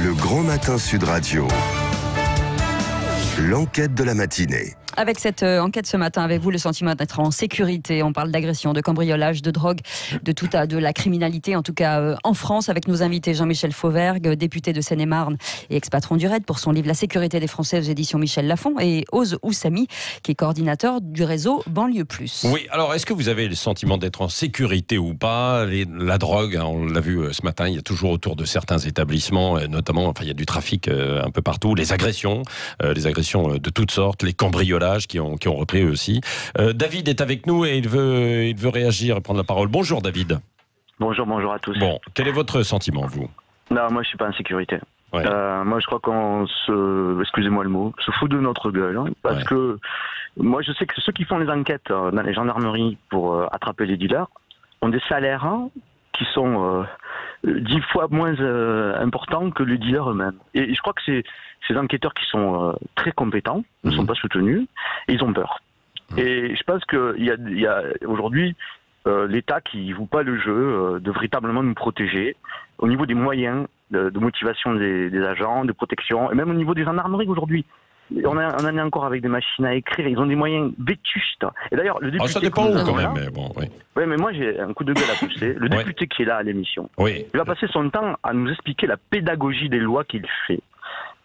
Le Grand Matin Sud Radio. L'enquête de la matinée. Avec cette enquête ce matin, avec vous, le sentiment d'être en sécurité. On parle d'agression, de cambriolage, de drogue, de la criminalité, en tout cas en France, avec nos invités Jean-Michel Fauvergue, député de Seine-et-Marne et ex-patron du RAID pour son livre La sécurité des Français aux éditions Michel Lafon, et Ose Oussami, qui est coordinateur du réseau Banlieue Plus. Oui, alors est-ce que vous avez le sentiment d'être en sécurité ou pas? La drogue, on l'a vu ce matin, il y a toujours autour de certains établissements, notamment, il y a du trafic un peu partout, les agressions de toutes sortes, les cambriolages qui ont repris eux aussi. David est avec nous et il veut réagir et prendre la parole. Bonjour David. Bonjour à tous. Bon, quel est votre sentiment, vous? Non, moi je suis pas en sécurité. Ouais. Moi je crois qu'on excusez-moi le mot, se fout de notre gueule. Parce que moi je sais que ceux qui font les enquêtes dans les gendarmeries pour attraper les dealers ont des salaires qui sont 10 fois moins importants que les dealers eux-mêmes. Et je crois que ces enquêteurs qui sont très compétents ne sont pas soutenus et ils ont peur. Et je pense qu'il y a aujourd'hui l'État qui ne joue pas le jeu de véritablement nous protéger au niveau des moyens de motivation des agents, de protection, et même au niveau des gendarmeries aujourd'hui. On en est encore avec des machines à écrire, ils ont des moyens vétustes. Et d'ailleurs, le député... ça dépend où quand même, mais bon, oui. Oui, mais moi j'ai un coup de gueule à pousser. Le député qui est là à l'émission, il va passer son temps à nous expliquer la pédagogie des lois qu'il fait.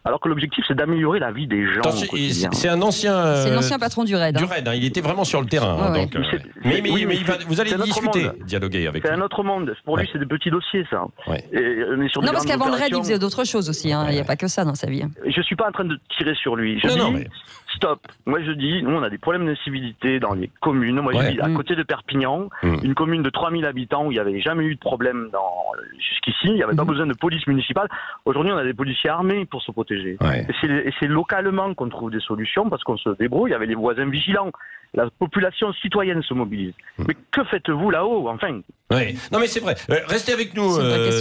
Alors que l'objectif, c'est d'améliorer la vie des gens. C'est un ancien... C'est l'ancien patron du RAID. Du RAID, il était vraiment sur le terrain. Ouais, donc, vous allez discuter, dialoguer avec lui. C'est un autre monde. Pour lui, c'est des petits dossiers, ça. Ouais. Non, parce qu'avant le RAID, il faisait d'autres choses aussi. Il n'y a pas que ça dans sa vie. Je ne suis pas en train de tirer sur lui. Stop. Moi, je dis, nous, on a des problèmes d'incivilité dans les communes. Moi, je dis, à côté de Perpignan, une commune de 3000 habitants où il n'y avait jamais eu de problème jusqu'ici, il n'y avait pas besoin de police municipale. Aujourd'hui, on a des policiers armés pour se protéger. Ouais. Et c'est localement qu'on trouve des solutions parce qu'on se débrouille avec les voisins vigilants. La population citoyenne se mobilise. Mais que faites-vous là-haut, enfin? Oui, non mais c'est vrai. Restez avec nous,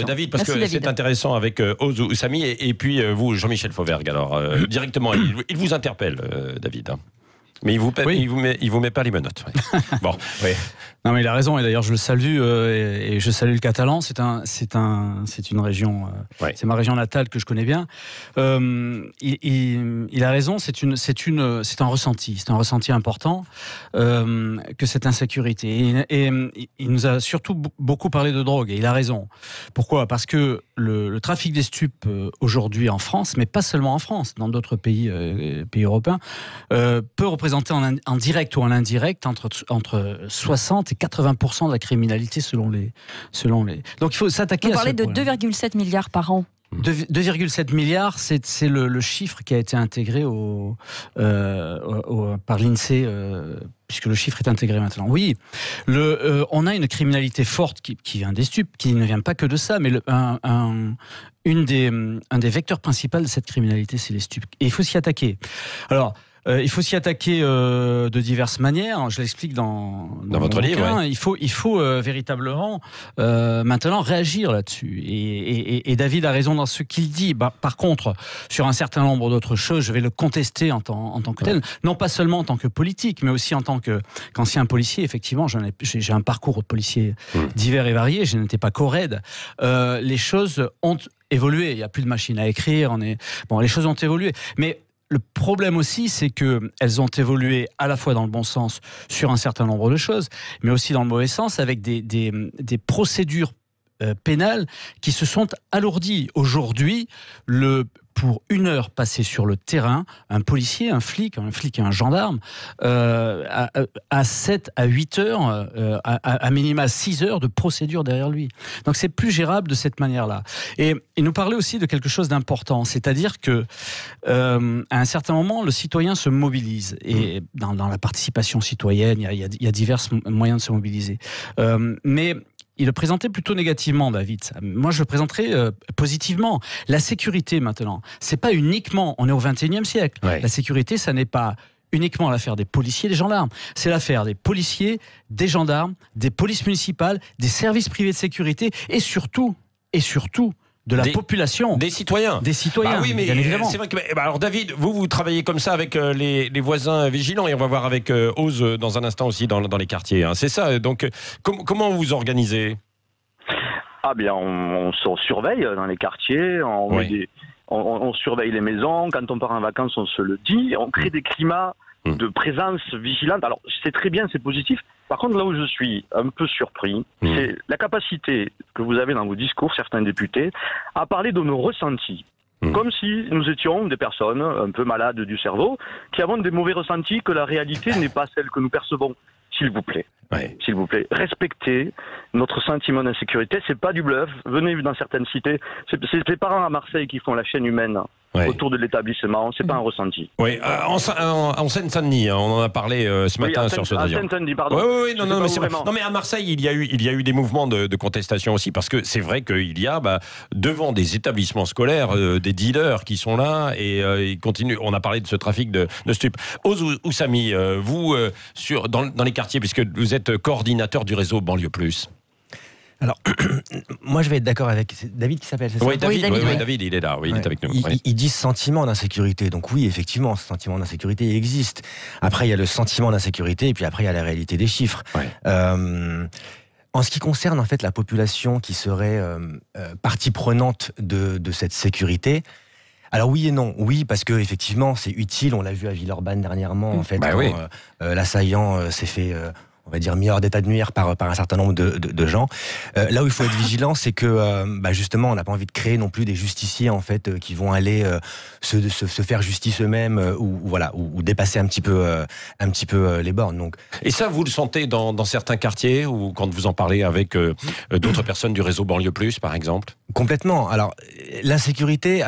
David, parce que c'est intéressant avec Ose Oussami et puis vous, Jean-Michel Fauvergue. Alors, directement, il vous interpelle, David. Mais il vous met pas les menottes. Ouais. Bon, oui. Non mais il a raison, et d'ailleurs je le salue et je salue le Catalan. C'est une région, c'est ma région natale que je connais bien. Il a raison, c'est un ressenti important que cette insécurité. Et il nous a surtout beaucoup parlé de drogue, et il a raison. Pourquoi? Parce que le trafic des stupes aujourd'hui en France, mais pas seulement en France, dans d'autres pays européens, peut représenter en direct ou en indirect entre 60 et 80% de la criminalité selon les. Donc il faut s'attaquer à ce problème. Vous parlez de 2,7 milliards par an. 2,7 milliards, c'est le chiffre qui a été intégré par l'INSEE, puisque le chiffre est intégré maintenant. Oui, on a une criminalité forte qui vient des stupes, qui ne vient pas que de ça, mais un des vecteurs principaux de cette criminalité, c'est les stupes. Et il faut s'y attaquer. Alors, il faut s'y attaquer de diverses manières. Je l'explique dans votre livre. Il faut véritablement maintenant réagir là-dessus. Et David a raison dans ce qu'il dit. Par contre, sur un certain nombre d'autres choses, je vais le contester en tant que tel. Non pas seulement en tant que politique, mais aussi en tant qu'ancien policier. Effectivement, j'ai un parcours de policier divers et varié. Je n'étais pas co-RAID. Les choses ont évolué. Il n'y a plus de machines à écrire. Les choses ont évolué. Mais le problème aussi, c'est qu'elles ont évolué à la fois dans le bon sens sur un certain nombre de choses, mais aussi dans le mauvais sens, avec des procédures pénales qui se sont alourdies. Aujourd'hui, pour une heure passée sur le terrain, un policier, un flic et un gendarme, à 7 à 8 heures, à minima 6 heures de procédure derrière lui. Donc c'est plus gérable de cette manière-là. Et il nous parlait aussi de quelque chose d'important, c'est-à-dire que à un certain moment, le citoyen se mobilise. Et dans la participation citoyenne, il y a divers moyens de se mobiliser. Mais il le présentait plutôt négativement, David. Moi, je le présenterais positivement. La sécurité, maintenant, c'est pas uniquement... On est au XXIe siècle. Ouais. La sécurité, ça n'est pas uniquement l'affaire des policiers et des gendarmes. C'est l'affaire des policiers, des gendarmes, des polices municipales, des services privés de sécurité et surtout de la population. Des citoyens. Des citoyens, oui, mais bien évidemment. C'est vrai que... Alors David, vous travaillez comme ça avec les voisins vigilants, et on va voir avec Ose dans un instant aussi dans les quartiers. Hein. C'est ça, donc comment vous organisez ? Ah bien, on se surveille dans les quartiers, on surveille les maisons, quand on part en vacances, on se le dit, on crée des climats de présence vigilante. Alors, c'est très bien, c'est positif. Par contre, là où je suis un peu surpris, c'est la capacité que vous avez dans vos discours, certains députés, à parler de nos ressentis. Comme si nous étions des personnes un peu malades du cerveau, qui avons des mauvais ressentis, que la réalité n'est pas celle que nous percevons. S'il vous plaît. S'il vous plaît, respectez notre sentiment d'insécurité. C'est pas du bluff. Venez dans certaines cités. C'est les parents à Marseille qui font la chaîne humaine autour de l'établissement. C'est pas un ressenti. Oui, en Seine-Saint-Denis, on en a parlé ce matin sur ce radio. En Seine-Saint-Denis, pardon. Oui, non, mais c'est vrai. Non, mais à Marseille, il y a eu des mouvements de contestation aussi, parce que c'est vrai qu'il y a devant des établissements scolaires des dealers qui sont là et ils continuent. On a parlé de ce trafic de stupes. Oz Oussami, vous dans les quartiers, puisque vous êtes coordinateur du réseau Banlieue Plus. Alors, moi je vais être d'accord avec David qui s'appelle, c'est ça ? Oui, David, il est là, il est avec nous. Il dit sentiment d'insécurité, donc oui, effectivement, ce sentiment d'insécurité existe. Après, il y a le sentiment d'insécurité, et puis après, il y a la réalité des chiffres. En ce qui concerne en fait la population qui serait partie prenante de cette sécurité, alors oui et non. Oui, parce que effectivement, c'est utile. On l'a vu à Villeurbanne dernièrement, en fait, quand l'assaillant s'est fait... on va dire mis hors d'état de nuire par un certain nombre de gens. Là où il faut être vigilant, c'est que justement, on n'a pas envie de créer non plus des justiciers en fait qui vont aller se faire justice eux-mêmes ou dépasser un petit peu les bornes. Donc. Et ça, vous le sentez dans certains quartiers ou quand vous en parlez avec d'autres personnes du réseau Banlieue Plus, par exemple ? Complètement. Alors, l'insécurité,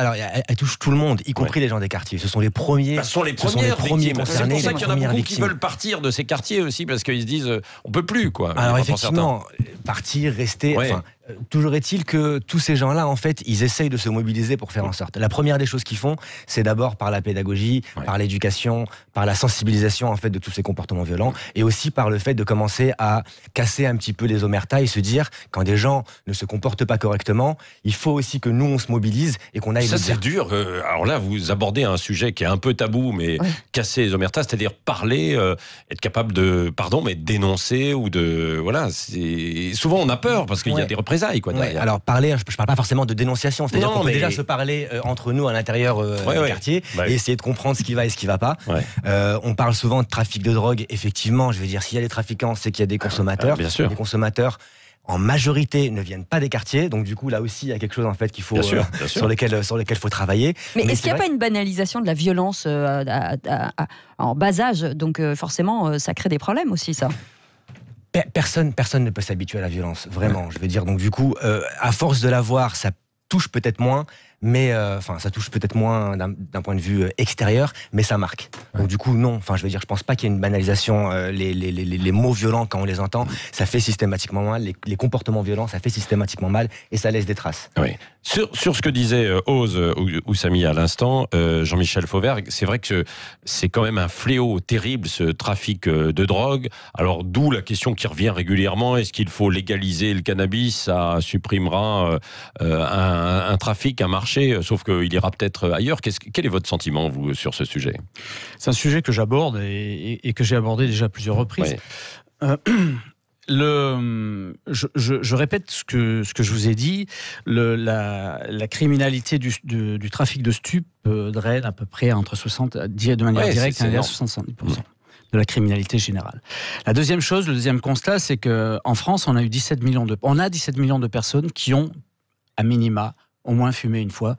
elle touche tout le monde, y compris les gens des quartiers. Ce sont les premiers. Ce sont les premiers concernés. C'est pour ça qu'il y en a beaucoup qui veulent partir de ces quartiers aussi, parce qu'ils se disent on peut plus, quoi. Alors effectivement, partir, rester. Toujours est-il que tous ces gens-là, en fait, ils essayent de se mobiliser pour faire en sorte. La première des choses qu'ils font, c'est d'abord par la pédagogie, par l'éducation, par la sensibilisation en fait de tous ces comportements violents, et aussi par le fait de commencer à casser un petit peu les omertas et se dire quand des gens ne se comportent pas correctement, il faut aussi que nous on se mobilise et qu'on aille. Ça c'est dur. Alors là, vous abordez un sujet qui est un peu tabou, mais casser les omertas, c'est-à-dire parler, être capable de, mais dénoncer ou de, souvent on a peur parce qu'il y a des représailles. Alors parler, je parle pas forcément de dénonciation, c'est-à-dire qu'on peut déjà se parler entre nous à l'intérieur du quartier et essayer de comprendre ce qui va et ce qui va pas. On parle souvent de trafic de drogue, effectivement, je veux dire, s'il y a des trafiquants, c'est qu'il y a des consommateurs. Bien sûr. Les consommateurs, en majorité, ne viennent pas des quartiers, donc du coup là aussi il y a quelque chose en fait qu'il faut sur lequel faut travailler. Mais est-ce qu'il n'y a pas une banalisation de la violence en bas âge ? Donc forcément, ça crée des problèmes aussi, ça. Personne ne peut s'habituer à la violence, vraiment. Je veux dire, donc du coup, à force de la voir, ça touche peut-être moins, mais ça touche peut-être moins d'un point de vue extérieur, mais ça marque. Donc du coup, non. Je veux dire, je pense pas qu'il y ait une banalisation. Les mots violents, quand on les entend, ça fait systématiquement mal. Les comportements violents, ça fait systématiquement mal, et ça laisse des traces. Oui. Sur ce que disait Oz Oussami à l'instant, Jean-Michel Fauvergue, c'est vrai que c'est quand même un fléau terrible, ce trafic de drogue. Alors d'où la question qui revient régulièrement, est-ce qu'il faut légaliser le cannabis ? Ça supprimera un trafic, un marché, sauf qu'il ira peut-être ailleurs. Quel est votre sentiment, vous, sur ce sujet ? C'est un sujet que j'aborde et que j'ai abordé déjà à plusieurs reprises. Je répète ce que je vous ai dit. La criminalité du trafic de stupes draine à peu près entre 60, de manière directe, 70% de la criminalité générale. La deuxième chose, le deuxième constat, c'est qu'en France, on a 17 millions de personnes qui ont, à minima, au moins fumé une fois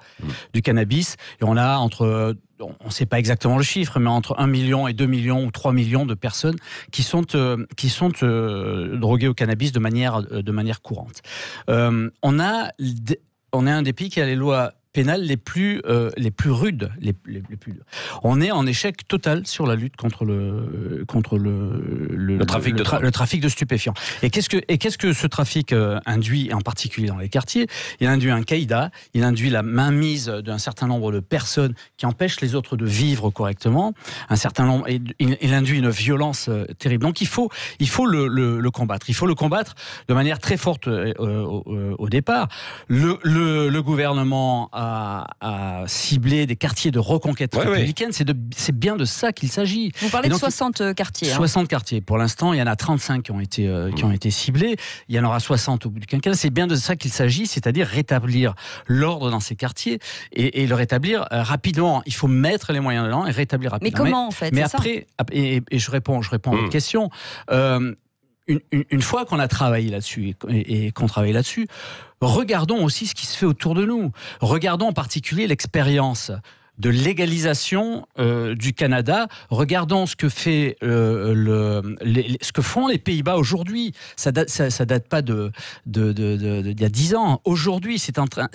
du cannabis. Et on a on ne sait pas exactement le chiffre, mais entre 1 million et 2 millions ou 3 millions de personnes qui sont droguées au cannabis de manière courante. On est un des pays qui a les lois pénales les plus rudes, les plus dures. On est en échec total sur la lutte contre le trafic de stupéfiants. Et qu'est-ce que ce trafic induit, en particulier dans les quartiers ? Il induit un caïda, il induit la mainmise d'un certain nombre de personnes qui empêchent les autres de vivre correctement, il induit une violence terrible. Donc il faut le combattre. Il faut le combattre de manière très forte au départ. Le gouvernement à cibler des quartiers de reconquête républicaine. C'est bien de ça qu'il s'agit. Vous parlez de 60 quartiers. 60 quartiers. Pour l'instant, il y en a 35 qui ont été ciblés. Il y en aura 60 au bout du quinquennat. C'est bien de ça qu'il s'agit, c'est-à-dire rétablir l'ordre dans ces quartiers et le rétablir rapidement. Il faut mettre les moyens dedans et rétablir rapidement. Mais comment, en fait? Mais après, et je réponds à votre question, une fois qu'on a travaillé là-dessus et qu'on travaille là-dessus, regardons aussi ce qui se fait autour de nous. Regardons en particulier l'expérience de légalisation du Canada. Regardons ce que fait ce que font les Pays-Bas aujourd'hui. Ça date pas d'il y a 10 ans. Aujourd'hui,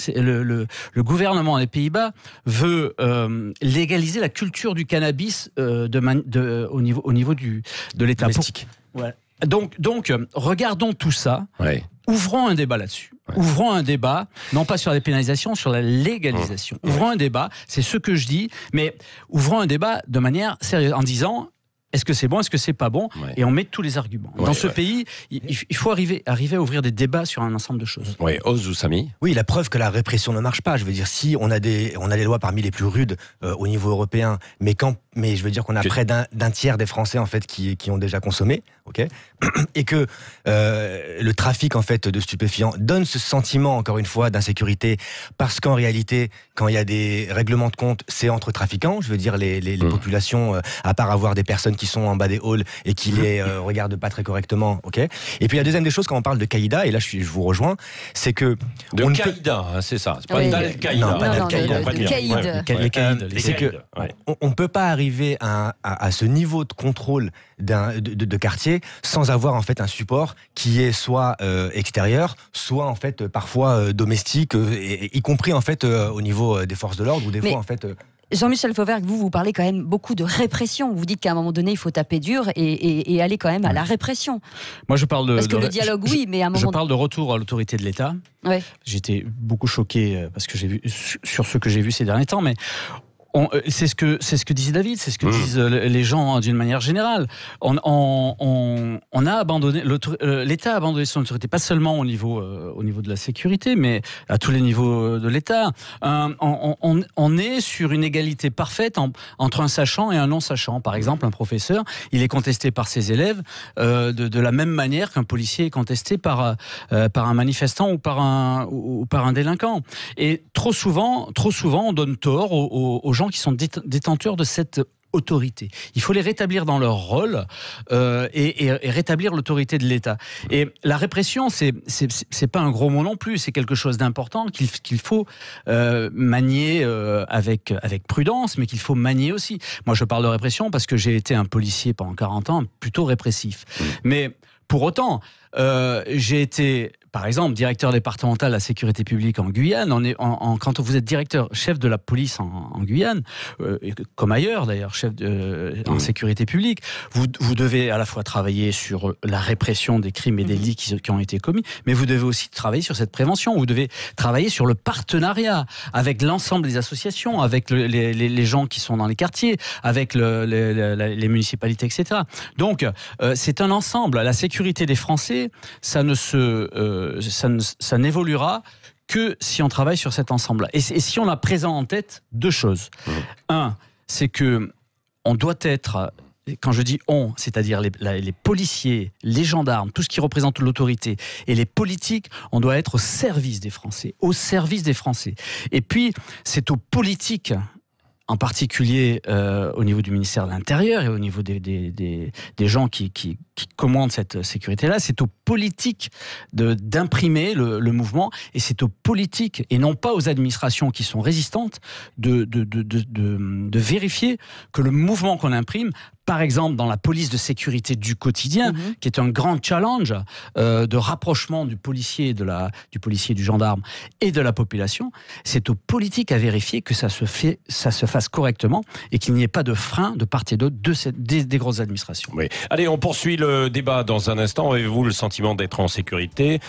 le gouvernement des Pays-Bas veut légaliser la culture du cannabis au niveau de l'État. Donc, regardons tout ça. Ouais. Ouvrons un débat là-dessus. Ouais. Ouvrons un débat, non pas sur la pénalisation, sur la légalisation. Ouvrons un débat, c'est ce que je dis, mais ouvrons un débat de manière sérieuse, en disant est-ce que c'est bon, est-ce que c'est pas bon, et on met tous les arguments. Dans ce pays, il faut arriver à ouvrir des débats sur un ensemble de choses. Oui, Oz ou Samy ? Oui, la preuve que la répression ne marche pas. Je veux dire, si on a des lois parmi les plus rudes au niveau européen, mais je veux dire qu'on a près d'un tiers des Français en fait qui ont déjà consommé, ok, et que le trafic en fait de stupéfiants donne ce sentiment encore une fois d'insécurité, parce qu'en réalité, quand il y a des règlements de compte, c'est entre trafiquants. Je veux dire, les populations, à part avoir des personnes qui sont en bas des halls et qui les regardent pas très correctement, ok. Et puis la deuxième des choses, quand on parle de Qaïda, et là je vous rejoins, c'est que de Qaïda, c'est ça, c'est pas d'Al-Qaïda. Non, pas d'Al-Qaïda. Les Qaïd. C'est que on peut pas arriver à ce niveau de contrôle de quartier sans avoir en fait un support qui est soit extérieur, soit en fait parfois domestique, y compris en fait au niveau des forces de l'ordre, ou des fois en fait. Jean-Michel Fauvergue, vous parlez quand même beaucoup de répression. Vous dites qu'à un moment donné, il faut taper dur et aller quand même à la répression. Moi, je parle parce que le dialogue, oui, mais à un moment. Je parle de retour à l'autorité de l'État. Ouais. J'étais beaucoup choqué parce que j'ai vu sur ce que j'ai vu ces derniers temps, mais. C'est ce que disait David, c'est ce que disent les gens d'une manière générale. On a abandonné, l'État a abandonné son autorité, pas seulement au niveau de la sécurité, mais à tous les niveaux de l'État. On est sur une égalité parfaite entre un sachant et un non sachant. Par exemple, un professeur, il est contesté par ses élèves de la même manière qu'un policier est contesté par un manifestant ou par un délinquant. Et trop souvent, on donne tort aux gens qui sont détenteurs de cette autorité. Il faut les rétablir dans leur rôle et rétablir l'autorité de l'État. Et la répression, c'est pas un gros mot non plus, c'est quelque chose d'important qu'il faut manier avec prudence, mais qu'il faut manier aussi. Moi, je parle de répression parce que j'ai été un policier pendant 40 ans, plutôt répressif. Mais pour autant, j'ai été, par exemple, directeur départemental de la sécurité publique en Guyane. Quand vous êtes chef de la police en Guyane, comme ailleurs d'ailleurs, en sécurité publique, vous devez à la fois travailler sur la répression des crimes et délits qui ont été commis, mais vous devez aussi travailler sur cette prévention. Vous devez travailler sur le partenariat avec l'ensemble des associations, avec les gens qui sont dans les quartiers, avec les municipalités, etc. Donc, c'est un ensemble. La sécurité des Français, ça n'évoluera que si on travaille sur cet ensemble-là. Et si on a présent en tête deux choses. Un, c'est que on doit être, quand je dis on, c'est-à-dire les policiers, les gendarmes, tout ce qui représente l'autorité, et les politiques, on doit être au service des Français, au service des Français. Et puis, c'est aux politiques, en particulier au niveau du ministère de l'Intérieur et au niveau des gens qui commandent cette sécurité-là, c'est aux politiques d'imprimer le mouvement, et c'est aux politiques, et non pas aux administrations qui sont résistantes, de vérifier que le mouvement qu'on imprime, par exemple dans la police de sécurité du quotidien, qui est un grand challenge de rapprochement du policier, du gendarme et de la population, c'est aux politiques à vérifier que ça se fasse correctement et qu'il n'y ait pas de frein de part et d'autre des grosses administrations. Oui. Allez, on poursuit le débat dans un instant. Avez-vous le sentiment d'être en sécurité ?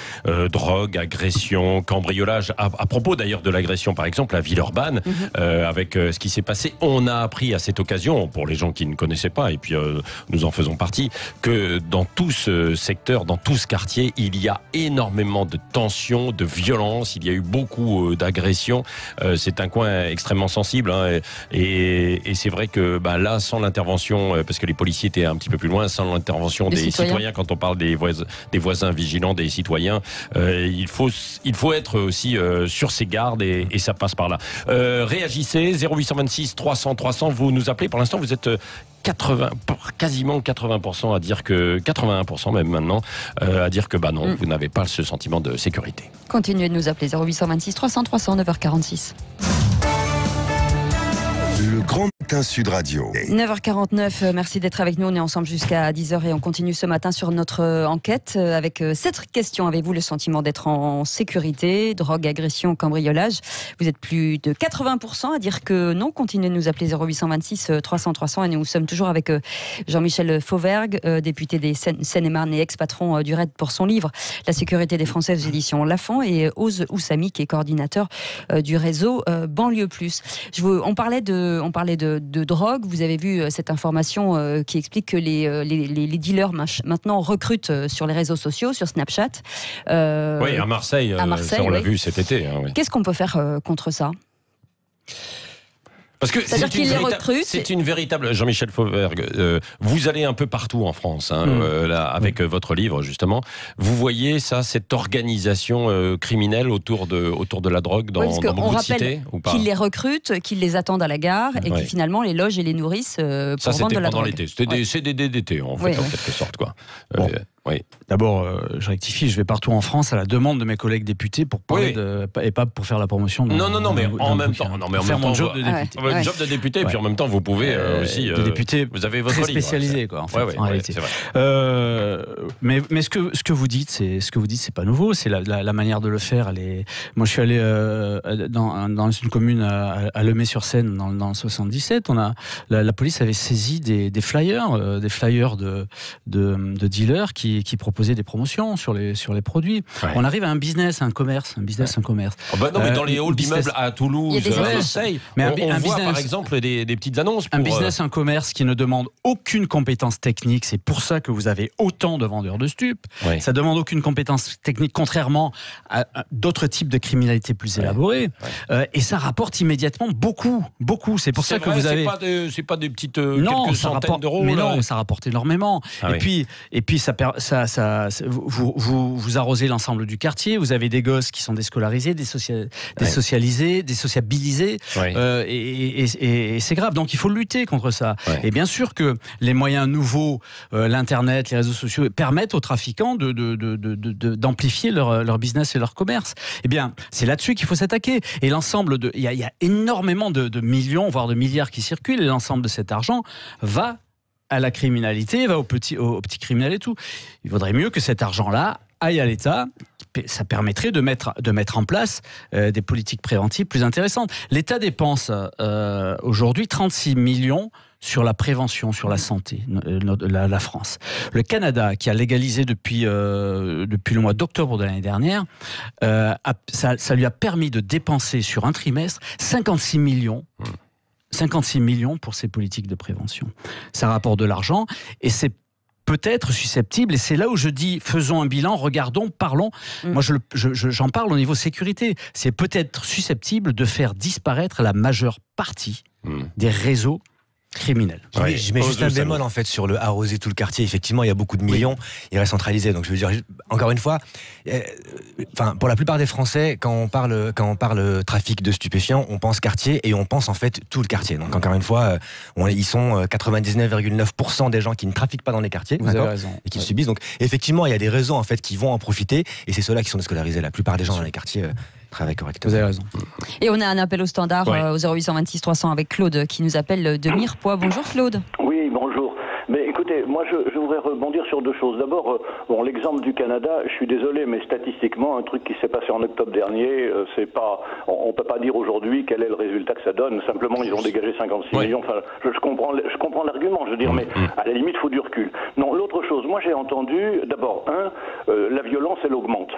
Drogue, agression, cambriolage. À propos d'ailleurs de l'agression, par exemple, à Villeurbanne, avec ce qui s'est passé, on a appris à cette occasion, pour les gens qui ne connaissaient pas, constat, et puis nous en faisons partie, que dans tout ce secteur, dans tout ce quartier, il y a énormément de tensions, de violences, il y a eu beaucoup d'agressions. C'est un coin extrêmement sensible, hein, et c'est vrai que là, sans l'intervention, parce que les policiers étaient un petit peu plus loin, sans l'intervention des citoyens, quand on parle des voisins vigilants, des citoyens, il faut être aussi sur ses gardes, et ça passe par là. Réagissez, 0826 300 300, vous nous appelez. Pour l'instant, vous êtes quasiment 80% à dire que 81% même maintenant à dire que non, vous n'avez pas ce sentiment de sécurité. Continuez de nous appeler 0826 300 300 9h46. Le Grand Matin Sud Radio. 9h49, merci d'être avec nous. On est ensemble jusqu'à 10h et on continue ce matin sur notre enquête avec cette question. Avez-vous le sentiment d'être en sécurité? Drogue, agression, cambriolage? Vous êtes plus de 80% à dire que non. Continuez de nous appeler 0826 300 300 et nous sommes toujours avec Jean-Michel Fauvergue, député des Seine-et-Marne et ex-patron du RAID pour son livre La sécurité des Français aux éditions Lafon, et Ose Oussami qui est coordinateur du réseau Banlieue Plus. On parlait de drogue. Vous avez vu cette information qui explique que les dealers maintenant recrutent sur les réseaux sociaux, sur Snapchat. Oui, à Marseille, ça, on l'a vu cet été. Hein, oui. Qu'est-ce qu'on peut faire contre ça? Parce que c'est une véritable... Jean-Michel Fauvergue, vous allez un peu partout en France, là, avec votre livre, justement. Vous voyez ça, cette organisation criminelle autour de la drogue dans beaucoup de cités, ou pas? Qu'ils les recrutent, qu'ils les attendent à la gare, et qui finalement les logent et les nourrissent pour vendre de la drogue. Ça, c'était pendant l'été. C'était des CDD d'été, en fait, en quelque sorte, quoi. Bon. Oui. D'abord, je rectifie, je vais partout en France à la demande de mes collègues députés pour parler et pas pour faire la promotion. Non, mais en même temps, faire mon job de député. Le job de député, et puis en même temps, vous pouvez aussi. De député, vous avez votre très livre, spécialisé, quoi. En fait, en réalité. C'est vrai. Mais ce que vous dites, c'est pas nouveau. C'est la manière de le faire. Moi, je suis allé dans une commune à Lemay-sur-Seine dans le 77. La police avait saisi des flyers de dealers qui proposaient des promotions sur les produits. Ouais. On arrive à un business, un commerce. Non, mais dans les halls d'immeubles à Toulouse, à Marseille, on voit par exemple des petites annonces. Un business, un commerce qui ne demande aucune compétence technique. C'est pour ça que vous avez autant de vendeurs de stupes. Ouais. Ça demande aucune compétence technique, contrairement à d'autres types de criminalité plus élaborées. Ouais. Et ça rapporte immédiatement beaucoup. C'est pour ça que vous avez. C'est pas des petites quelques centaines d'euros. Mais non, ça rapporte énormément. Et puis vous arrosez l'ensemble du quartier. Vous avez des gosses qui sont déscolarisés, désocialisés, désociabilisés, et c'est grave. Donc il faut lutter contre ça. Ouais. Et bien sûr que les moyens nouveaux, l'internet, les réseaux sociaux, permettent aux trafiquants d'amplifier leur business et leur commerce. Eh bien, c'est là-dessus qu'il faut s'attaquer. Et l'ensemble il y a énormément de millions, voire de milliards qui circulent. Et l'ensemble de cet argent va à la criminalité, va aux petits criminels et tout. Il vaudrait mieux que cet argent-là aille à l'État. Ça permettrait de mettre en place des politiques préventives plus intéressantes. L'État dépense aujourd'hui 36 millions sur la prévention, sur la santé, la France. Le Canada, qui a légalisé depuis le mois d'octobre de l'année dernière, ça lui a permis de dépenser sur un trimestre 56 millions. 56 millions pour ces politiques de prévention. Ça rapporte de l'argent et c'est peut-être susceptible, et c'est là où je dis faisons un bilan, regardons, parlons. Moi j'en parle au niveau sécurité. C'est peut-être susceptible de faire disparaître la majeure partie des réseaux criminels. Je mets juste un bémol en fait sur le arroser tout le quartier. Effectivement, il y a beaucoup de millions, il reste centralisé. Donc je veux dire, encore une fois, pour la plupart des Français, quand on parle trafic de stupéfiants, on pense quartier et on pense en fait tout le quartier. Donc encore une fois, ils sont 99,9% des gens qui ne trafiquent pas dans les quartiers, vous avez raison, et qui le subissent. Donc effectivement, il y a des réseaux en fait qui vont en profiter, et c'est ceux-là qui sont déscolarisés. La plupart des gens dans les quartiers travaillent correctement. Vous avez raison. Et on a un appel au standard au 0826 300 avec Claude qui nous appelle de Mirepoix. Bonjour Claude. Oui, bonjour. Mais écoutez, moi je voudrais rebondir sur deux choses. D'abord, l'exemple du Canada, je suis désolé, mais statistiquement, un truc qui s'est passé en octobre dernier, on peut pas dire aujourd'hui quel est le résultat que ça donne. Simplement, ils ont dégagé 56 millions. Enfin, je comprends l'argument, je veux dire, mais à la limite, il faut du recul. Non, l'autre chose, moi j'ai entendu, d'abord, la violence, elle augmente.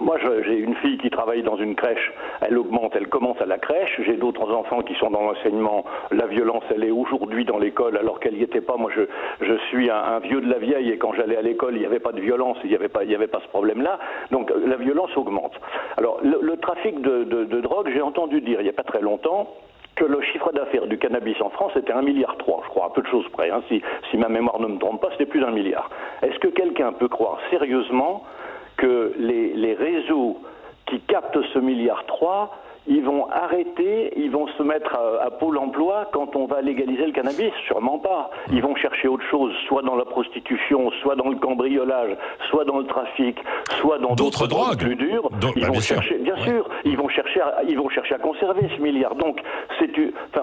Moi, j'ai une fille qui travaille dans une crèche, elle augmente, elle commence à la crèche. J'ai d'autres enfants qui sont dans l'enseignement. La violence, elle est aujourd'hui dans l'école alors qu'elle n'y était pas. Moi, je suis un vieux de la vieille et quand j'allais à l'école, il n'y avait pas de violence, il n'y avait pas ce problème-là. Donc la violence augmente. Alors le trafic de drogue, j'ai entendu dire il n'y a pas très longtemps que le chiffre d'affaires du cannabis en France était 1,3 milliard, je crois, à peu de choses près. Hein. Si ma mémoire ne me trompe pas, c'était plus d'1 milliard. Est-ce que quelqu'un peut croire sérieusement que les réseaux qui captent ce 1,3 milliard, ils vont arrêter, ils vont se mettre à Pôle emploi quand on va légaliser le cannabis? Sûrement pas. Ils vont chercher autre chose, soit dans la prostitution, soit dans le cambriolage, soit dans le trafic, soit dans d'autres drogues plus dures. Ils vont chercher, bien sûr, ils vont chercher à conserver ce milliard. Donc,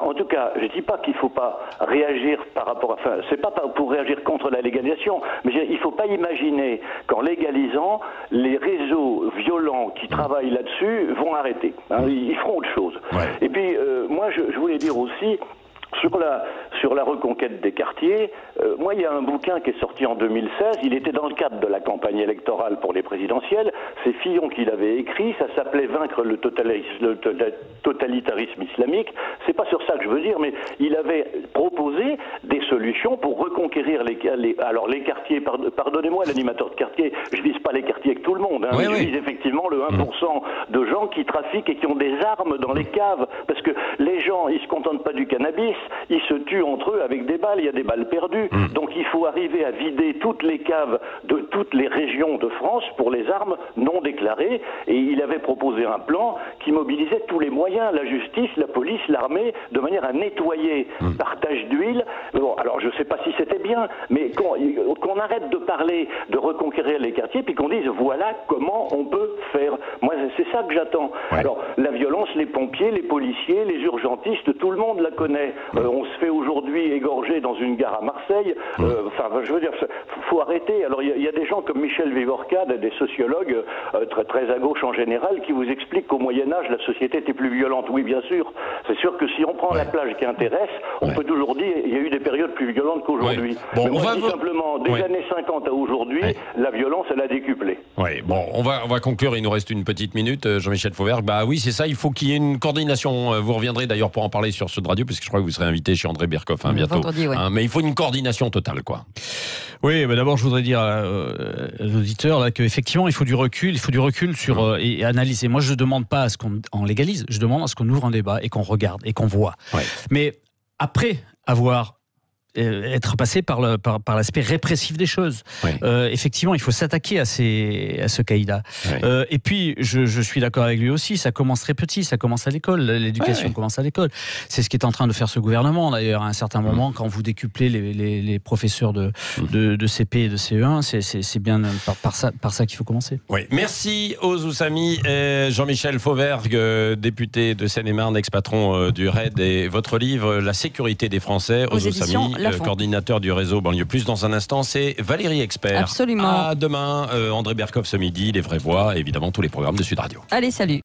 en tout cas, je dis pas qu'il faut pas réagir par rapport à, c'est pas pour réagir contre la légalisation, mais il faut pas imaginer qu'en légalisant, les réseaux violents qui travaillent là-dessus vont arrêter. Hein, ils feront autre chose. Ouais. Et puis, moi, je voulais dire aussi, sur la reconquête des quartiers, moi, il y a un bouquin qui est sorti en 2016, il était dans le cadre de la campagne électorale pour les présidentielles, c'est Fillon qui l'avait écrit, ça s'appelait « Vaincre le totalitarisme islamique ». C'est pas sur ça que je veux dire, mais il avait proposé des solutions pour reconquérir les quartiers, pardonnez-moi l'animateur de quartier, je vise pas les quartiers avec tout le monde, hein, oui, je vise effectivement le 1% de gens qui trafiquent et qui ont des armes dans les caves, parce que les gens, ils se contentent pas du cannabis, ils se tuent entre eux avec des balles, il y a des balles perdues. Donc il faut arriver à vider toutes les caves de toutes les régions de France pour les armes non déclarées. Et il avait proposé un plan qui mobilisait tous les moyens, la justice, la police, l'armée, de manière à nettoyer partage d'huile. Bon, alors je ne sais pas si c'était bien, mais qu'on arrête de parler de reconquérir les quartiers, puis qu'on dise voilà comment on peut faire. Moi, c'est ça que j'attends. Ouais. Alors la violence, les pompiers, les policiers, les urgentistes, tout le monde la connaît. On se fait aujourd'hui égorger dans une gare à Marseille. Je veux dire, faut arrêter. Alors, il y a des gens comme Michel Vivorca, des sociologues très à gauche en général, qui vous expliquent qu'au Moyen-Âge, la société était plus violente. Oui, bien sûr. C'est sûr que si on prend la plage qui intéresse, on peut toujours dire qu'il y a eu des périodes plus violentes qu'aujourd'hui. Bon, mais moi, je dis simplement, des années 50 à aujourd'hui, la violence, elle a décuplé. Oui, bon, on va conclure. Il nous reste une petite minute. Jean-Michel Fauvergue, bah oui, c'est ça. Il faut qu'il y ait une coordination. Vous reviendrez d'ailleurs pour en parler sur Sud Radio, parce que je crois que vous serez invité chez André Berkoff bientôt. Vendredi, mais il faut une coordination totale, quoi. Oui, mais d'abord je voudrais dire à l'auditeur qu'effectivement il faut du recul sur et analyser. Moi je ne demande pas à ce qu'on légalise, je demande à ce qu'on ouvre un débat et qu'on regarde et qu'on voit. Ouais. Mais après être passé par l'aspect répressif des choses. Oui. Effectivement, il faut s'attaquer à ce caïd-là. Oui. Et puis, je suis d'accord avec lui aussi, ça commence très petit, ça commence à l'école, l'éducation commence à l'école. C'est ce qui est en train de faire ce gouvernement, d'ailleurs, à un certain moment, quand vous décuplez les professeurs de CP et de CE1, c'est bien par ça qu'il faut commencer. Oui. Merci aux Oussami, Jean-Michel Fauvergue, député de Seine-et-Marne, ex-patron du RAID, et votre livre « La sécurité des Français » aux Oussami. Coordinateur du réseau Banlieue Plus. Dans un instant, c'est Valérie Expert. Absolument. À demain, André Berkoff ce midi, Les Vraies Voix, et évidemment tous les programmes de Sud Radio. Allez, salut.